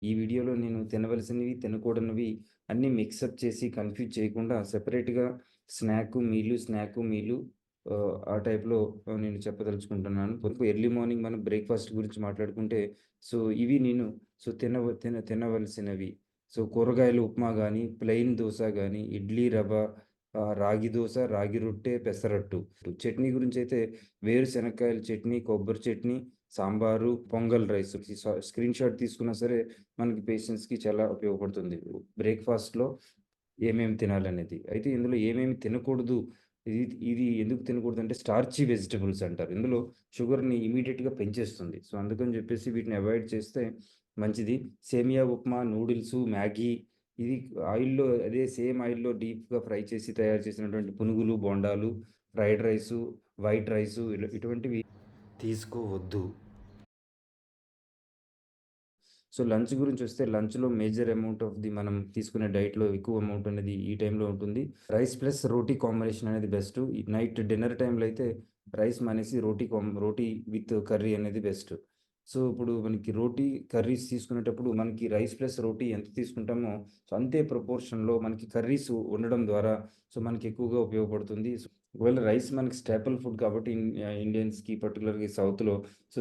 ఈ వీడియోలో నేను తినవలసినవి, తినకూడనివి అన్నీ మిక్సప్ చేసి కన్‌ఫ్యూజ్ చేయకుండా సెపరేట్‌గా స్నాకు, మీలు ఆ టైప్‌లో నేను చెప్పదలుచుకుంటున్నాను. ఎర్లీ మార్నింగ్ మనం బ్రేక్‌ఫాస్ట్ గురించి మాట్లాడుకుంటే ఇవి నేను తినవలసినవి. కూరగాయల ఉప్మా గాని, ప్లెయిన్ దోస గాని, ఇడ్లీ రవ్వ, రాగి దోస, రాగి రొట్టె, పెసరట్టు. చట్నీ గురించైతే వేరుశెనక్కాయల చట్నీ, కొబ్బరి chutney, sambar, pongal rice. Screen shot తీసుకున్నా సరే మనకి పేషెంట్స్‌కి చాలా ఉపయోగపడుతుంది. బ్రేక్‌ఫాస్ట్‌లో ఏమేమి తినాలనేది. అయితే ఇందులో ఏమేమి తినకూడదు, ఇది ఇది ఎందుకు తినకూడదంటే స్టార్చీ వెజిటబుల్స్ అంటారు. ఇందులో షుగర్‌ని ఇమ్మీడియేట్‌గా పెంచేస్తుంది. అందుకని జెప్పేసి వీటిని అవాయిడ్ చేస్తే మంచిది. సేమియా ఉప్మా, నూడిల్సు, మ్యాగీ ఇది అదే సేమ్ ఆయిల్‌లో డీప్‌గా ఫ్రై చేసి తయారు చేసినటువంటి పునుగులు, బోండాలు, ఫ్రైడ్ రైసు, వైట్ రైసు ఇటువంటివి తీసుకోవద్దు. లంచ్ గురించొస్తే లంచ్‌లో మేజర్ అమౌంట్ ఆఫ్ మనం తీసుకునే డైట్‌లో ఎక్కువ అమౌంట్ అనేది ఈ టైంలో ఉంటుంది. రైస్ ప్లస్ రోటీ కాంబినేషన్ అనేది బెస్ట్. ఈ నైట్ డిన్నర్ టైంలో అయితే రైస్ మానేసి రోటీ విత్ కర్రీ అనేది బెస్ట్. ఇప్పుడు మనకి రోటీ, కర్రీస్ తీసుకునేటప్పుడు మనకి రైస్ ప్లస్ రోటీ ఎంత తీసుకుంటామో అంతే ప్రపోర్షన్‌లో మనకి కర్రీస్ ఉండడం ద్వారా మనకి ఎక్కువగా ఉపయోగపడుతుంది. ఒకవేళ రైస్ మనకి స్టాపుల్ ఫుడ్ కాబట్టి ఇండియన్స్‌కి పర్టిక్యులర్‌గా ఈ సౌత్‌లో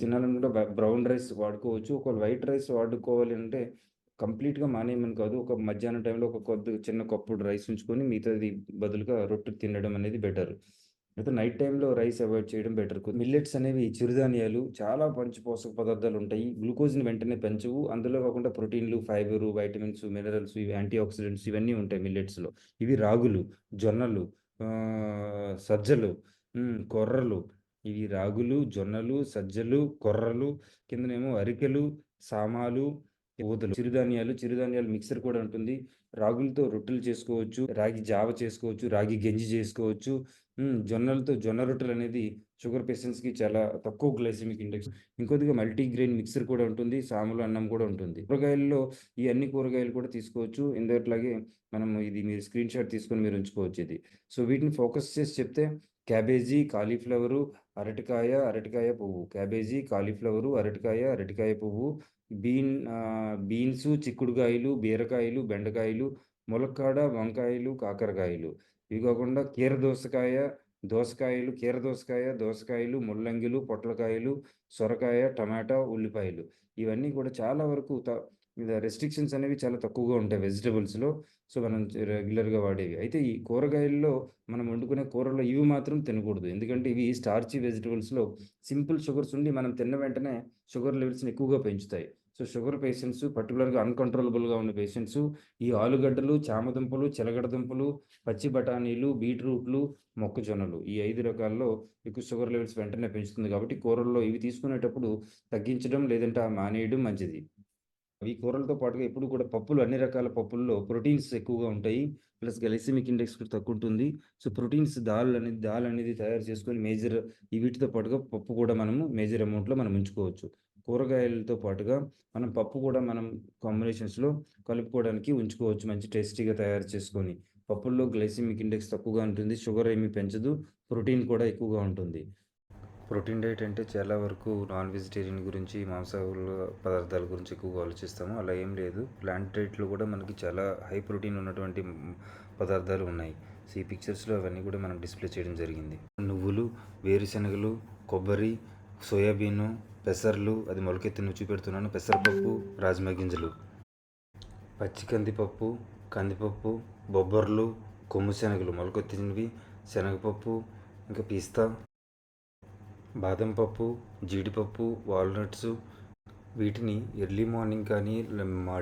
తినాలనుకుంటే బ్రౌన్ రైస్ వాడుకోవచ్చు. ఒకవేళ వైట్ రైస్ వాడుకోవాలి అంటే కంప్లీట్‌గా మానేయమని కాదు. ఒక మధ్యాహ్నం టైంలో ఒక చిన్న కప్పుడు రైస్ ఉంచుకొని మిగతాది బదులుగా రొట్టె తినడం అనేది బెటర్. అయితే నైట్ టైమ్‌లో రైస్ అవాయిడ్ చేయడం బెటర్. మిల్లెట్స్ అనేవి చిరుధాన్యాలు చాలా మంచి పోషక పదార్థాలుంటాయి. గ్లూకోజ్‌ని వెంటనే పెంచవు. అందులో కాకుండా ప్రోటీన్‌లు, ఫైబరు, వైటమిన్స్, మినరల్స్, ఇవి యాంటీ ఆక్సిడెంట్స్ ఇవన్నీ ఉంటాయి మిల్లెట్స్‌లో. ఇవి రాగులు, జొన్నలు, సజ్జలు, కొర్రలు. ఇవి రాగులు, జొన్నలు, సజ్జలు, కొర్రలు, కిందనేమో అరికెలు, సామాలు, ఊదలు. చిరుధాన్యాలు మిక్సర్ కూడా ఉంటుంది. రాగులతో రొట్టెలు చేసుకోవచ్చు. రాగి జావ చేసుకోవచ్చు. రాగి గంజి చేసుకోవచ్చు. జొన్నలతో జొన్న రొట్టెలనేది షుగర్ పేషెంట్స్‌కి చాలా తక్కువ గ్లైసెమిక్ ఇండెక్స్. ఇంకొద్దిగా మల్టీగ్రెయిన్ మిక్సర్ కూడా ఉంటుంది. సాములు అన్నం కూడా ఉంటుంది. కూరగాయల్లో ఈ అన్ని కూరగాయలు కూడా తీసుకోవచ్చు. ఇందాకట్లాగే మనం ఇది మీరు స్క్రీన్ షాట్ తీసుకొని మీరు ఉంచుకోవచ్చు ఇది. వీటిని ఫోకస్ చేసి చెప్తే క్యాబేజీ, కాలీఫ్లవరు, అరటికాయ పువ్వు. క్యాబేజీ, కాలీఫ్లవరు, అరటికాయ పువ్వు, బీన్సు, చిక్కుడుగాయలు, బీరకాయలు, బెండకాయలు, ములక్కాడ, వంకాయలు, కాకరకాయలు. ఇవి కాకుండా దోసకాయలు, ముల్లంగిలు, పొట్లకాయలు, సొరకాయ, టమాటా, ఉల్లిపాయలు. ఇవన్నీ కూడా చాలా వరకు రెస్ట్రిక్షన్స్ అనేవి చాలా తక్కువగా ఉంటాయి వెజిటబుల్స్‌లో. మనం రెగ్యులర్‌గా వాడేవి. అయితే ఈ కూరగాయల్లో మనం వండుకునే కూరల్లో ఇవి మాత్రం తినకూడదు. ఎందుకంటే ఇవి స్టార్చీ వెజిటబుల్స్‌లో సింపుల్ షుగర్స్ ఉండి మనం తిన్న వెంటనే షుగర్ లెవెల్స్‌ని ఎక్కువగా పెంచుతాయి. షుగర్ పేషెంట్స్ పర్టిక్యులర్‌గా అన్‌కంట్రోలబుల్‌గా ఉన్న పేషెంట్స్ ఈ ఆలుగడ్డలు, చామదుంపలు, చిలకడ దుంపలు, పచ్చి బఠానీలు, బీట్రూట్లు, మొక్కజొన్నలు ఈ 5 రకాల్లో ఎక్కువ షుగర్ లెవెల్స్ వెంటనే పెంచుతుంది కాబట్టి కూరల్లో ఇవి తీసుకునేటప్పుడు తగ్గించడం లేదంటే మానేయడం మంచిది. ఈ కూరలతో పాటుగా ఎప్పుడు కూడా అన్ని రకాల పప్పుల్లో ప్రోటీన్స్ ఎక్కువగా ఉంటాయి. ప్లస్ గ్లైసెమిక్ ఇండెక్స్ కూడా తక్కువుంటుంది. ప్రోటీన్స్ దాల్ అనేది తయారు చేసుకొని వీటితో పాటుగా పప్పు కూడా మనము మేజర్ అమౌంట్‌లో మనం ఉంచుకోవచ్చు. కూరగాయలతో పాటుగా పప్పు కూడా మనం కాంబినేషన్స్‌లో కలుపుకోవడానికి ఉంచుకోవచ్చు మంచి టేస్టీగా తయారు చేసుకొని. పప్పుల్లో గ్లైసెమిక్ ఇండెక్స్ తక్కువగా ఉంటుంది. షుగర్ ఏమి పెంచదు. ప్రోటీన్ కూడా ఎక్కువగా ఉంటుంది. ప్రోటీన్ డైట్ అంటే చాలా వరకు నాన్ వెజిటేరియన్ గురించి, మాంసాహారుల పదార్థాల గురించి ఎక్కువగా ఆలోచిస్తాము. అలా ఏం లేదు. ప్లాంట్ డైట్‌లో కూడా మనకి చాలా హై ప్రోటీన్ ఉన్నటువంటి పదార్థాలు ఉన్నాయి. ఈ పిక్చర్స్‌లో అవన్నీ కూడా మనం డిస్‌ప్లే చేయడం జరిగింది. నువ్వులు, వేరుశనగలు, కొబ్బరి, సోయాబీను, పెసర్లు, అది మొలకెత్తినవి చూపెడుతున్నాను. పెసరపప్పు, రాజ్మా గింజలు, పచ్చి కందిపప్పు, బొబ్బర్లు, కొమ్ము శనగలు మొలకెత్తినవి, శనగపప్పు, ఇంకా పిస్తా, బాదం పప్పు, జీడిపప్పు, వాల్‌నట్సు, వీటిని ఎర్లీ మార్నింగ్ కానీ,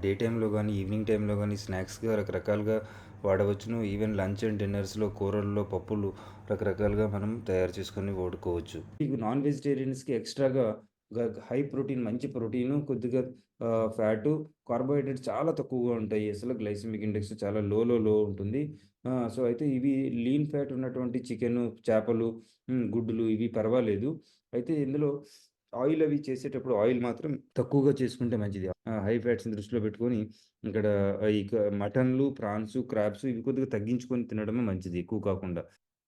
డే టైమ్‌లో కానీ, ఈవినింగ్ టైమ్‌లో కానీ స్నాక్స్‌గా రకరకాలుగా వాడవచ్చును. ఈవెన్ లంచ్ అండ్ డిన్నర్స్‌లో కూరల్లో, పప్పులు రకరకాలుగా మనం తయారు చేసుకొని వాడుకోవచ్చు. మీకు నాన్ వెజిటేరియన్స్‌కి ఎక్స్‌ట్రాగా హై ప్రోటీన్, మంచి ప్రోటీను, కొద్దిగా ఫ్యాటు, కార్బోహైడ్రేట్స్ చాలా తక్కువగా ఉంటాయి. అసలు గ్లైసెమిక్ ఇండెక్స్ చాలా లో ఉంటుంది. అయితే ఇవి లీన్ ఫ్యాట్ ఉన్నటువంటి చికెను, చేపలు, గుడ్డులు ఇవి పర్వాలేదు. అయితే ఇందులో ఆయిల్ అవి చేసేటప్పుడు ఆయిల్ మాత్రం తక్కువగా చేసుకుంటే మంచిది. హై ఫ్యాట్స్‌ని దృష్టిలో పెట్టుకొని ఇక్కడ మటన్‌లు, ప్రాన్స్, క్రాబ్స్ ఇవి కొద్దిగా తగ్గించుకొని తినడమే మంచిది ఎక్కువ కాకుండా.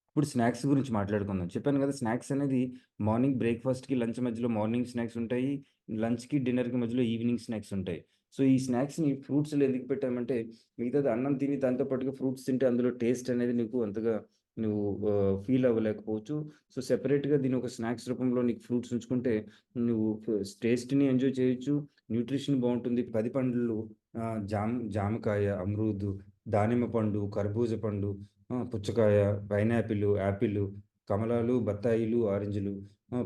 ఇప్పుడు స్నాక్స్ గురించి మాట్లాడుకుందాం. చెప్పాను కదా! స్నాక్స్ అనేది మార్నింగ్ బ్రేక్‌ఫాస్ట్‌కి, లంచ్ మధ్యలో మార్నింగ్ స్నాక్స్ ఉంటాయి. లంచ్‌కి, డిన్నర్‌కి మధ్యలో ఈవినింగ్ స్నాక్స్ ఉంటాయి. సో, ఈ స్నాక్స్‌ని ఫ్రూట్స్‌లో ఎందుకు పెట్టామంటే, మిగతాది అన్నం తిని దాంతో పాటుగా ఫ్రూట్స్ తింటే అందులో టేస్ట్ అనేది నీకు అంతగా నువ్వు ఫీల్ అవ్వలేకపోవచ్చు. సో, సెపరేట్‌గా దీన్ని ఒక స్నాక్స్ రూపంలో నీకు ఫ్రూట్స్ ఉంచుకుంటే, నువ్వు టేస్ట్‌ని ఎంజాయ్ చేయొచ్చు. న్యూట్రిషన్ బావుంటుంది. 10 పండ్లు జామకాయ, అమృదు, దానిమ్మ పండు, కర్బూజ పండు, పుచ్చకాయ, పైనాపిలు, యాపిలు, కమలాలు, బత్తాయిలు, ఆరెంజ్‌లు,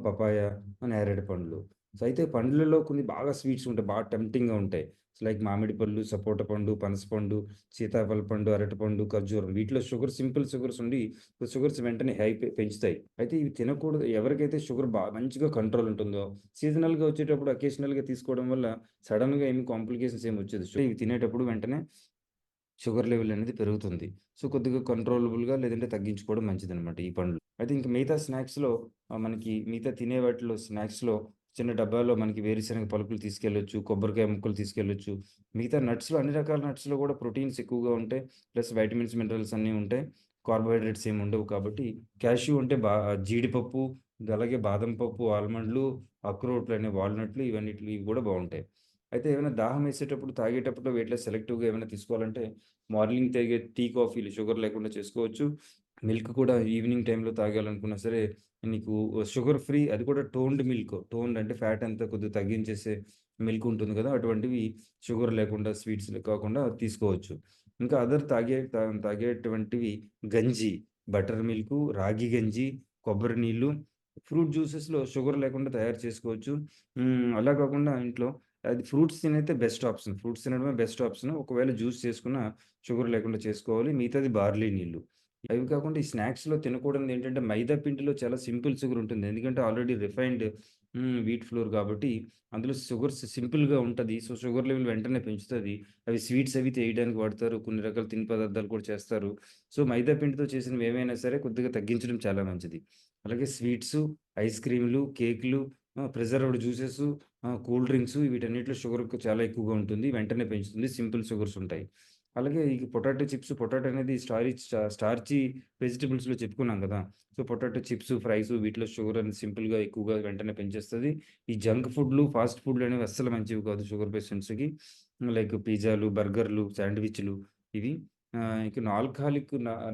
పపాయ, నేరేడు పండ్లు. సో, అయితే పండ్లలో కొన్ని బాగా స్వీట్స్ ఉంటాయి. బాగా టెంప్టింగ్‌గా ఉంటాయి. లైక్ మామిడి పళ్ళు, సపోటా పండు, పనస పండు, సీతాఫల పండు, అరటిపండు, ఖర్జూరం. వీటిలో సింపుల్ షుగర్స్ ఉండి షుగర్స్ వెంటనే పెంచుతాయి. అయితే ఇవి తినకూడదు. ఎవరికైతే షుగర్ మంచిగా కంట్రోల్ ఉంటుందో, సీజనల్‌గా వచ్చేటప్పుడు అకేషనల్‌గా తీసుకోవడం వల్ల సడెన్‌గా ఏమి కాంప్లికేషన్స్ ఏమి వచ్చేది. ఇవి తినేటప్పుడు వెంటనే షుగర్ లెవెల్ అనేది పెరుగుతుంది. సో, కొద్దిగా కంట్రోలబుల్‌గా లేదంటే తగ్గించుకోవడం మంచిదనమాట ఈ పండ్లు. అయితే ఇంక మిగతా స్నాక్స్‌లో మనకి మిగతా తినే వాటిలో స్నాక్స్‌లో చిన్న డబ్బాలో మనకి వేరుశనగ పలుకులు తీసుకెళ్ళొచ్చు, కొబ్బరికాయ ముక్కలు తీసుకెళ్ళొచ్చు. మిగతా నట్స్‌లో అన్ని రకాల నట్స్‌లో కూడా ప్రోటీన్స్ ఎక్కువగా ఉంటాయి. ప్లస్ వైటమిన్స్, మినరల్స్ అన్నీ ఉంటాయి. కార్బోహైడ్రేట్స్ ఏమి ఉండవు కాబట్టి క్యాష్యూ అంటే జీడిపప్పు, అలాగే బాదం పప్పు, ఆల్మండ్‌లు, అక్రోట్‌లని వాల్‌నట్లు ఇవి కూడా బావుంటాయి. అయితే ఏమైనా దాహం వేసేటప్పుడు, తాగేటప్పుడు వీటిలో సెలెక్టివ్‌గా ఏమైనా తీసుకోవాలంటే, మార్నింగ్ తాగే టీ, కాఫీలు షుగర్ లేకుండా చేసుకోవచ్చు. మిల్క్ కూడా ఈవినింగ్ టైమ్‌లో తాగాలనుకున్నా సరే, నీకు షుగర్ ఫ్రీ అది కూడా టోన్డ్ మిల్క్. టోన్డ్ అంటే ఫ్యాట్ అంతా కొద్దిగా తగ్గించేసే మిల్క్ ఉంటుంది కదా! అటువంటివి షుగర్ లేకుండా, స్వీట్స్ కాకుండా తీసుకోవచ్చు. ఇంకా తాగేటువంటివి గంజి, బటర్ మిల్కు, రాగి గంజి, కొబ్బరి నీళ్ళు, ఫ్రూట్ జ్యూసెస్‌లో షుగర్ లేకుండా తయారు చేసుకోవచ్చు. అలా కాకుండా ఇంట్లో అది ఫ్రూట్స్ తినైతే బెస్ట్ ఆప్షన్. ఫ్రూట్స్ తినడమే బెస్ట్ ఆప్షన్. ఒకవేళ జ్యూస్ చేసుకున్నా షుగర్ లేకుండా చేసుకోవాలి. మిగతాది బార్లీ నీళ్ళు. అవి కాకుండా ఈ స్నాక్స్‌లో తినకూడనిదేంటంటే మైదా పిండిలో చాలా సింపుల్ షుగర్ ఉంటుంది. ఎందుకంటే ఆల్రెడీ రిఫైన్డ్ వీట్ ఫ్లోర్ కాబట్టి అందులో షుగర్స్ సింపుల్‌గా ఉంటది. సో, షుగర్ లెవెల్ వెంటనే పెంచుతది. అవి స్వీట్స్ అవి చేయడానికి వాడతారు. కొన్ని రకాల తిని పదార్థాలు కూడా చేస్తారు. సో, మైదా పిండితో చేసినవి ఏవైనా సరే కొద్దిగా తగ్గించడం చాలా మంచిది. అలాగే స్వీట్సు, ఐస్ క్రీమ్‌లు, కేకులు, ప్రిజర్వ్డ్ జ్యూసెసు, కూల్ డ్రింక్సు వీటన్నిటిలో షుగర్ చాలా ఎక్కువగా ఉంటుంది. వెంటనే పెంచుతుంది. సింపుల్ షుగర్స్ ఉంటాయి. అలాగే ఈ పొటాటో చిప్స్, పొటాటో అనేది స్టార్చీ వెజిటబుల్స్‌లో చెప్పుకున్నాం గదా! సో, పొటాటో చిప్స్, ఫ్రైస్ వీటిలో షుగర్ అనేది సింపుల్‌గా ఎక్కువగా వెంటనే పెంచేస్తది. ఈ జంక్ ఫుడ్‌లు, ఫాస్ట్ ఫుడ్‌లు అనేవి అస్సలు మంచివి కాదు షుగర్ పేషెంట్స్‌కి. లైక్ పిజ్జాలు, బర్గర్‌లు, శాండ్‌విచ్‌లు ఇవి. ఇక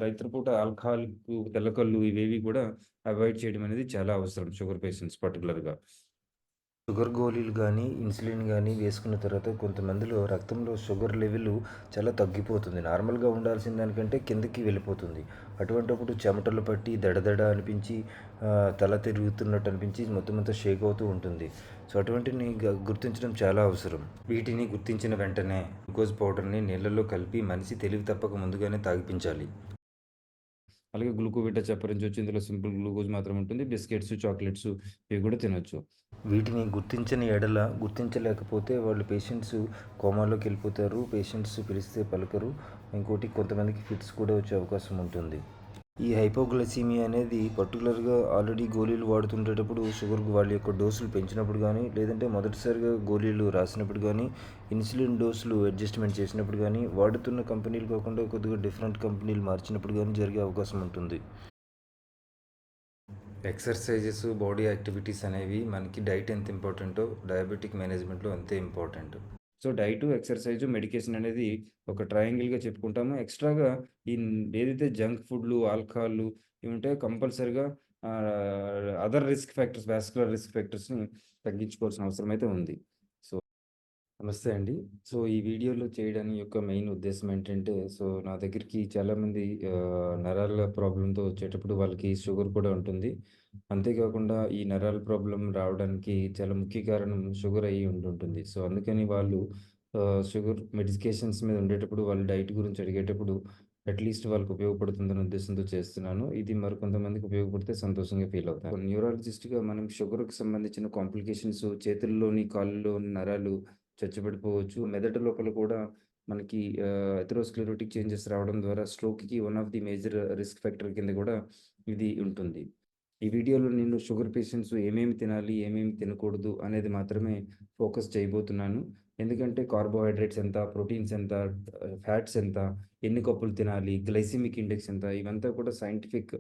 రాత్రిపూట ఆల్కహాలిక్ తెల్లకల్లు ఇవేవి కూడా అవాయిడ్ చేయడం అనేది చాలా అవసరం షుగర్ పేషెంట్స్ పర్టిక్యులర్‌గా. షుగర్ గోళీలు గానీ, ఇన్సులిన్ గానీ వేసుకున్న తర్వాత కొంతమందిలో రక్తంలో షుగర్ లెవెలు చాలా తగ్గిపోతుంది. నార్మల్‌గా ఉండాల్సిన దానికంటే కిందకి వెళ్ళిపోతుంది. అటువంటప్పుడు చెమటలు పట్టి దడదడ అనిపించి తల తిరుగుతున్నట్టు అనిపించి మొత్తం అంతా షేక్ అవుతూ ఉంటుంది. సో, అటువంటిని గుర్తించడం చాలా అవసరం. వీటిని గుర్తించిన వెంటనే గ్లూకోజ్ పౌడర్‌ని నీళ్ళలో కలిపి మనిషి తెలివి తప్పక ముందుగానే తాగిపించాలి. అలాగే గ్లూకోవిటా చప్పరించొచ్చు. ఇందులో సింపుల్ గ్లూకోజ్ మాత్రమే ఉంటుంది. బిస్కెట్స్, చాక్లెట్స్ ఇవి కూడా తినొచ్చు. వీటిని గుర్తించని ఎడల గుర్తించలేకపోతే వాళ్ళు పేషెంట్స్ కోమాలోకి వెళ్ళిపోతారు. పేషెంట్స్ పిలిస్తే పలకరు. ఇంకోటి కొంతమందికి ఫిట్స్ కూడా వచ్చే అవకాశం ఉంటుంది. ఈ హైపోగ్లైసీమియా అనేది పర్టికులర్‌గా ఆల్రెడీ గోళీలు వాడుతుండేటప్పుడు వాళ్ళ యొక్క డోసులు పెంచినప్పుడు గానీ, లేదంటే మొదటిసారిగా గోళీలు రాసినప్పుడు గానీ, ఇన్సులిన్ డోసులు అడ్జస్ట్‌మెంట్ చేసినప్పుడు గానీ, వాడుతున్న కంపెనీలు కాకుండా కొద్దిగా డిఫరెంట్ కంపెనీలు మార్చినప్పుడు గానీ జరిగే అవకాశం ఉంటుంది. ఎక్సర్‌సైజెస్, బాడీ యాక్టివిటీస్ అనేవి మనకి డైట్ ఎంత ఇంపార్టెంటో డయాబెటిక్ మేనేజ్‌మెంట్‌లో అంతే important. So, diet, exercise, medication అనేది ఒక ట్రయాంగిల్‌గా చెప్పుకుంటాము. ఎక్స్‌ట్రాగా ఏదైతే జంక్ ఫుడ్‌లు, ఆల్కహాల్‌లు ఇవి ఉంటాయో కంపల్సరీగా other risk factors, vascular risk ఫ్యాక్టర్స్‌ని తగ్గించుకోవాల్సిన అవసరం అయితే ఉంది. సో నమస్తే అండి. సో, ఈ వీడియోలో చేయడానికి యొక్క మెయిన్ ఉద్దేశ్యం ఏంటంటే, సో, నా దగ్గరికి చాలామంది నరాల ప్రాబ్లమ్‌తో వచ్చేటప్పుడు వాళ్ళకి షుగర్ కూడా ఉంటుంది. అంతేకాకుండా ఈ నరాల ప్రాబ్లమ్ రావడానికి చాలా ముఖ్య కారణం షుగర్ అయ్యి ఉంటుంటుంది. సో, అందుకని వాళ్ళు షుగర్ మెడికేషన్స్ మీద ఉండేటప్పుడు వాళ్ళ డైట్ గురించి అడిగేటప్పుడు అట్‌లీస్ట్ వాళ్ళకి ఉపయోగపడుతుందనే ఉద్దేశంతో చేస్తున్నాను. ఇది మరికొంతమందికి ఉపయోగపడితే సంతోషంగా ఫీల్ అవుతాను. న్యూరాలజిస్ట్‌గా మనం షుగర్‌కి సంబంధించిన కాంప్లికేషన్స్ చేతుల్లోని, కాళ్ళలోని నరాలు చచ్చుబడిపోవచ్చు. మెదడు లోపల కూడా మనకి అథెరోస్క్లెరోటిక్ చేంజెస్ రావడం ద్వారా స్ట్రోక్‌కి one of the major risk factor కింద కూడా ఇది ఉంటుంది. ఈ వీడియోలో నేను షుగర్ పేషెంట్స్ ఏమేమి తినాలి, ఏమేమి తినకూడదు అనేది మాత్రమే ఫోకస్ చేయబోతున్నాను. ఎందుకంటే కార్బోహైడ్రేట్స్ ఎంత, ప్రోటీన్స్ ఎంత, ఫ్యాట్స్ ఎంత, ఎన్ని కప్పులు తినాలి, గ్లైసెమిక్ ఇండెక్స్ ఎంత ఇవంతా కూడా సైంటిఫిక్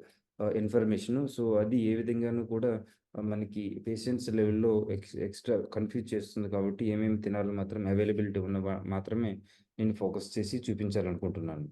ఇన్ఫర్మేషను. సో, అది ఏ విధంగాను కూడా మనకి పేషెంట్స్ లెవెల్‌లో ఎక్స్‌ట్రా కన్‌ఫ్యూజ్ చేస్తుంది కాబట్టి ఏమేమి తినాలో మాత్రం అవైలబిలిటీ ఉన్న మాత్రమే నేను ఫోకస్ చేసి చూపించాలనుకుంటున్నాను.